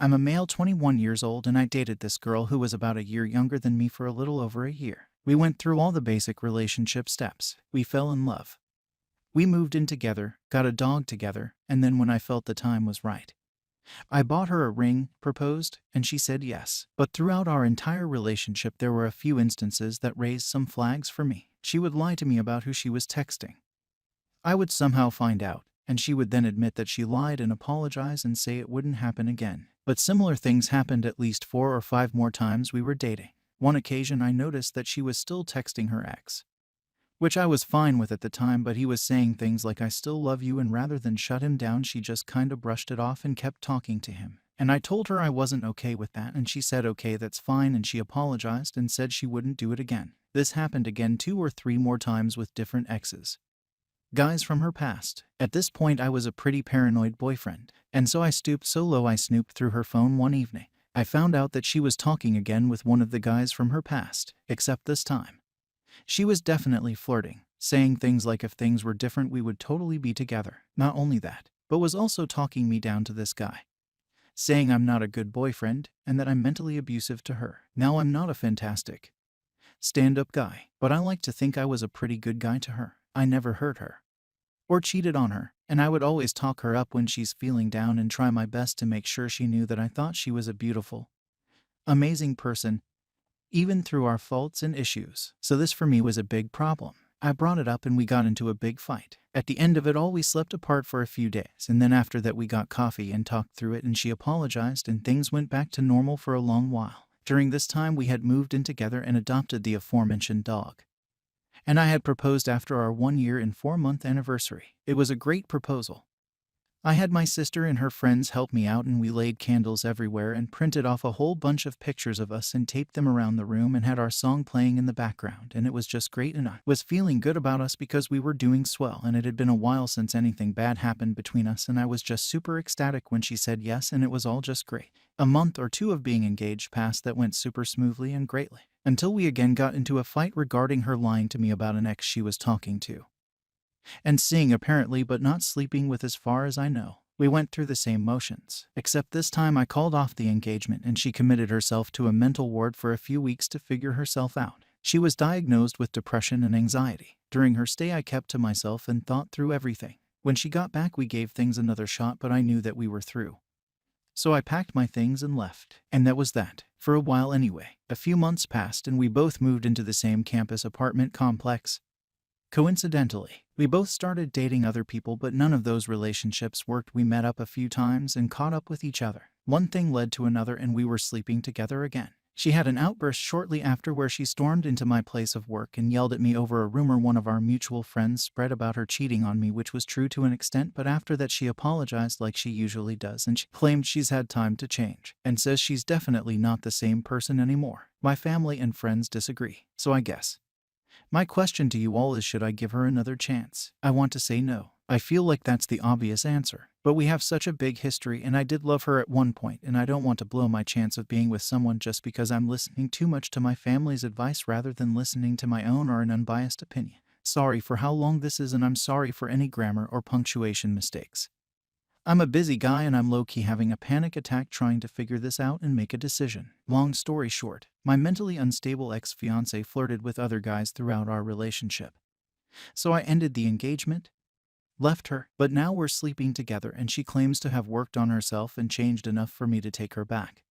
I'm a male 21 years old and I dated this girl who was about a year younger than me for a little over a year. We went through all the basic relationship steps. We fell in love. We moved in together, got a dog together, and then when I felt the time was right, I bought her a ring, proposed, and she said yes. But throughout our entire relationship there were a few instances that raised some flags for me. She would lie to me about who she was texting. I would somehow find out, and she would then admit that she lied and apologize and say it wouldn't happen again. But similar things happened at least 4 or 5 more times we were dating. One occasion I noticed that she was still texting her ex, which I was fine with at the time, but he was saying things like "I still love you," and rather than shut him down she just kinda brushed it off and kept talking to him. And I told her I wasn't okay with that, and she said okay, that's fine, and she apologized and said she wouldn't do it again. This happened again 2 or 3 more times with different exes, guys from her past. At this point I was a pretty paranoid boyfriend, and so I stooped so low I snooped through her phone one evening. I found out that she was talking again with one of the guys from her past, except this time she was definitely flirting, saying things like if things were different we would totally be together. Not only that, but was also talking me down to this guy, saying I'm not a good boyfriend and that I'm mentally abusive to her. Now I'm not a fantastic stand-up guy, but I like to think I was a pretty good guy to her. I never hurt her or cheated on her, and I would always talk her up when she's feeling down and try my best to make sure she knew that I thought she was a beautiful, amazing person, even through our faults and issues. So this for me was a big problem. I brought it up and we got into a big fight. At the end of it all we slept apart for a few days, and then after that we got coffee and talked through it and she apologized and things went back to normal for a long while. During this time we had moved in together and adopted the aforementioned dog. And I had proposed after our 1 year and 4-month anniversary. It was a great proposal. I had my sister and her friends help me out and we laid candles everywhere and printed off a whole bunch of pictures of us and taped them around the room and had our song playing in the background, and it was just great, and I was feeling good about us because we were doing swell, and it had been a while since anything bad happened between us, and I was just super ecstatic when she said yes, and it was all just great. A month or 2 of being engaged passed that went super smoothly and greatly, until we again got into a fight regarding her lying to me about an ex she was talking to and seeing apparently, but not sleeping with as far as I know. We went through the same motions, except this time I called off the engagement and she committed herself to a mental ward for a few weeks to figure herself out. She was diagnosed with depression and anxiety. During her stay I kept to myself and thought through everything. When she got back we gave things another shot, but I knew that we were through. So I packed my things and left. And that was that. For a while anyway. A few months passed and we both moved into the same campus apartment complex. Coincidentally, we both started dating other people, but none of those relationships worked. We met up a few times and caught up with each other. One thing led to another and we were sleeping together again. She had an outburst shortly after where she stormed into my place of work and yelled at me over a rumor one of our mutual friends spread about her cheating on me, which was true to an extent, but after that she apologized like she usually does and she claimed she's had time to change and says she's definitely not the same person anymore. My family and friends disagree, so I guess my question to you all is, should I give her another chance? I want to say no. I feel like that's the obvious answer. But we have such a big history and I did love her at one point, and I don't want to blow my chance of being with someone just because I'm listening too much to my family's advice rather than listening to my own or an unbiased opinion. Sorry for how long this is, and I'm sorry for any grammar or punctuation mistakes. I'm a busy guy and I'm low-key having a panic attack trying to figure this out and make a decision. Long story short, my mentally unstable ex-fiancé flirted with other guys throughout our relationship. So I ended the engagement, left her, but now we're sleeping together and she claims to have worked on herself and changed enough for me to take her back.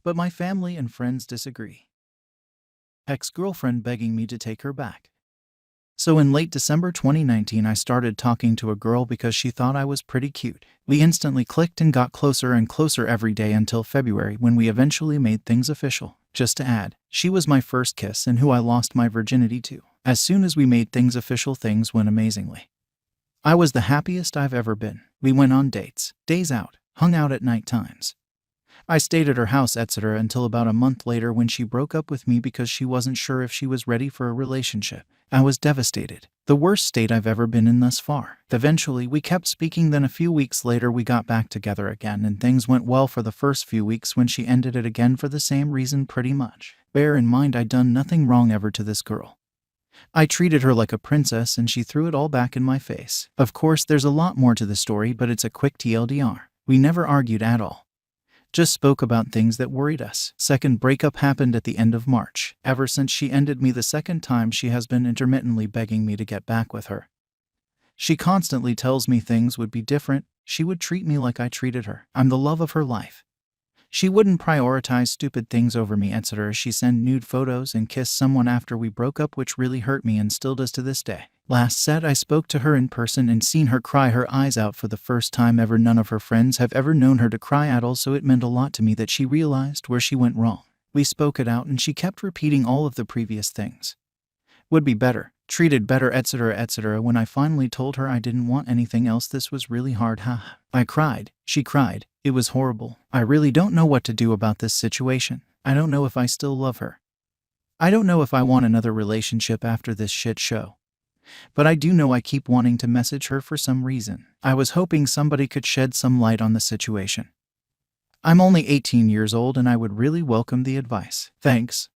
But my family and friends disagree. Ex-girlfriend begging me to take her back. So in late December 2019 I started talking to a girl because she thought I was pretty cute. We instantly clicked and got closer and closer every day until February, when we eventually made things official. Just to add, she was my first kiss and who I lost my virginity to. As soon as we made things official things went amazingly. I was the happiest I've ever been. We went on dates, days out, hung out at night times. I stayed at her house, etc., until about a month later when she broke up with me because she wasn't sure if she was ready for a relationship. I was devastated. The worst state I've ever been in thus far. Eventually, we kept speaking, then a few weeks later we got back together again and things went well for the first few weeks when she ended it again for the same reason pretty much. Bear in mind I'd done nothing wrong ever to this girl. I treated her like a princess and she threw it all back in my face. Of course, there's a lot more to the story, but it's a quick TLDR. We never argued at all. Just spoke about things that worried us. Second breakup happened at the end of March. Ever since she ended me the second time, she has been intermittently begging me to get back with her. She constantly tells me things would be different. She would treat me like I treated her. I'm the love of her life. She wouldn't prioritize stupid things over me, etc. She sent nude photos and kissed someone after we broke up, which really hurt me and still does to this day. Last said I spoke to her in person and seen her cry her eyes out for the first time ever. None of her friends have ever known her to cry at all, so it meant a lot to me that she realized where she went wrong. We spoke it out and she kept repeating all of the previous things. Would be better, treated better, etc., etc. When I finally told her I didn't want anything else, this was really hard. I cried. She cried. It was horrible. I really don't know what to do about this situation. I don't know if I still love her. I don't know if I want another relationship after this shit show. But I do know I keep wanting to message her for some reason. I was hoping somebody could shed some light on the situation. I'm only 18 years old and I would really welcome the advice. Thanks.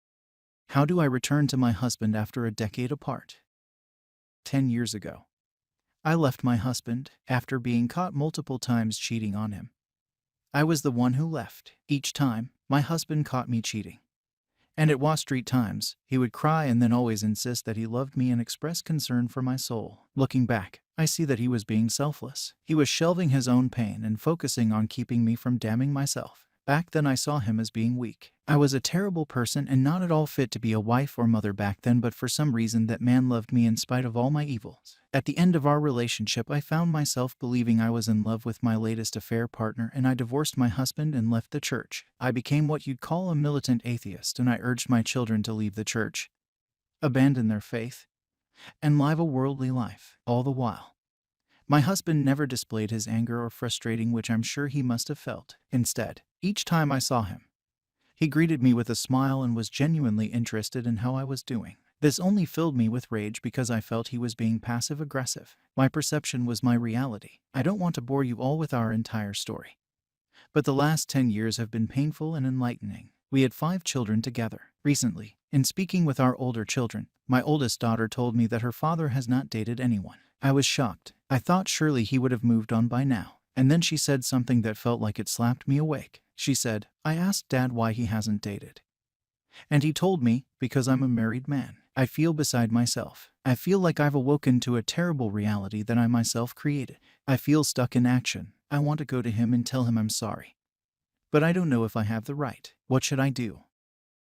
How do I return to my husband after a decade apart? 10 years ago, I left my husband after being caught multiple times cheating on him. I was the one who left. Each time, my husband caught me cheating. And at Wall Street times, he would cry and then always insist that he loved me and express concern for my soul. Looking back, I see that he was being selfless. He was shelving his own pain and focusing on keeping me from damning myself. Back then I saw him as being weak. I was a terrible person and not at all fit to be a wife or mother back then, but for some reason that man loved me in spite of all my evils. At the end of our relationship, I found myself believing I was in love with my latest affair partner, and I divorced my husband and left the church. I became what you'd call a militant atheist, and I urged my children to leave the church, abandon their faith, and live a worldly life. All the while, my husband never displayed his anger or frustration, which I'm sure he must have felt. Instead, each time I saw him, he greeted me with a smile and was genuinely interested in how I was doing. This only filled me with rage because I felt he was being passive-aggressive. My perception was my reality. I don't want to bore you all with our entire story, but the last 10 years have been painful and enlightening. We had 5 children together. Recently, in speaking with our older children, my oldest daughter told me that her father has not dated anyone. I was shocked. I thought surely he would have moved on by now. And then she said something that felt like it slapped me awake. She said, I asked Dad why he hasn't dated. And he told me, because I'm a married man. I feel beside myself. I feel like I've awoken to a terrible reality that I myself created. I feel stuck in action. I want to go to him and tell him I'm sorry, but I don't know if I have the right. What should I do?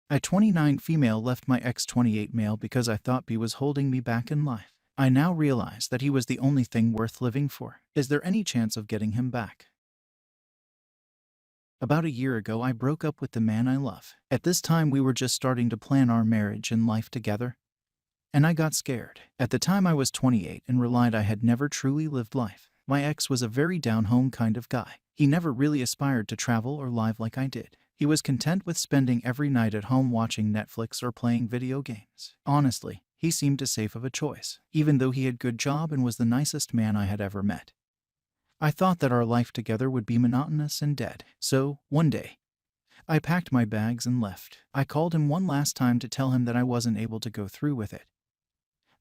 I, 29 female, left my ex 28 male because I thought he was holding me back in life. I now realize that he was the only thing worth living for. Is there any chance of getting him back? About a year ago, I broke up with the man I love. At this time, we were just starting to plan our marriage and life together, and I got scared. At the time, I was 28 and realized I had never truly lived life. My ex was a very down-home kind of guy. He never really aspired to travel or live like I did. He was content with spending every night at home watching Netflix or playing video games. Honestly, he seemed a safe of a choice, even though he had a good job and was the nicest man I had ever met. I thought that our life together would be monotonous and dead. So, one day, I packed my bags and left. I called him one last time to tell him that I wasn't able to go through with it,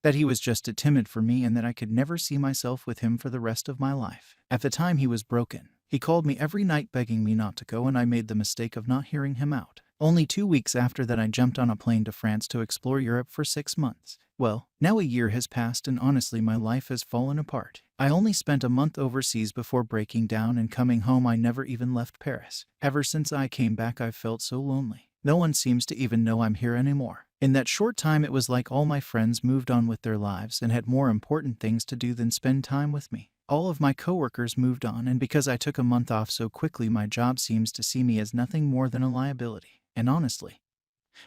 that he was just too timid for me and that I could never see myself with him for the rest of my life. At the time, he was broken. He called me every night begging me not to go, and I made the mistake of not hearing him out. Only 2 weeks after that, I jumped on a plane to France to explore Europe for 6 months. Well, now a year has passed and honestly my life has fallen apart. I only spent a month overseas before breaking down and coming home. I never even left Paris. Ever since I came back, I've felt so lonely. No one seems to even know I'm here anymore. In that short time, it was like all my friends moved on with their lives and had more important things to do than spend time with me. All of my coworkers moved on, and because I took a month off so quickly, my job seems to see me as nothing more than a liability. And honestly,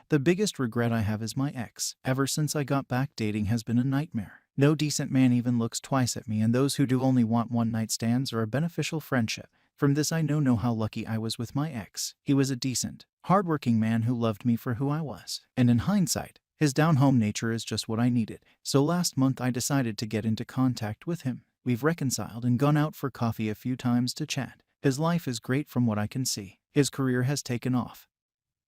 the biggest regret I have is my ex. Ever since I got back, dating has been a nightmare. No decent man even looks twice at me, and those who do only want one-night stands or a beneficial friendship. From this, I know how lucky I was with my ex. He was a decent, hardworking man who loved me for who I was. And in hindsight, his down-home nature is just what I needed. So last month, I decided to get into contact with him. We've reconciled and gone out for coffee a few times to chat. His life is great from what I can see. His career has taken off.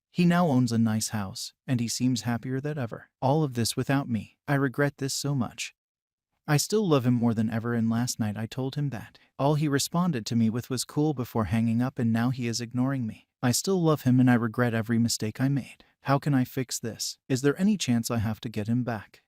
He now owns a nice house, and he seems happier than ever. All of this without me. I regret this so much. I still love him more than ever, and last night I told him that. All he responded to me with was cool before hanging up, and now he is ignoring me. I still love him and I regret every mistake I made. How can I fix this? Is there any chance I have to get him back?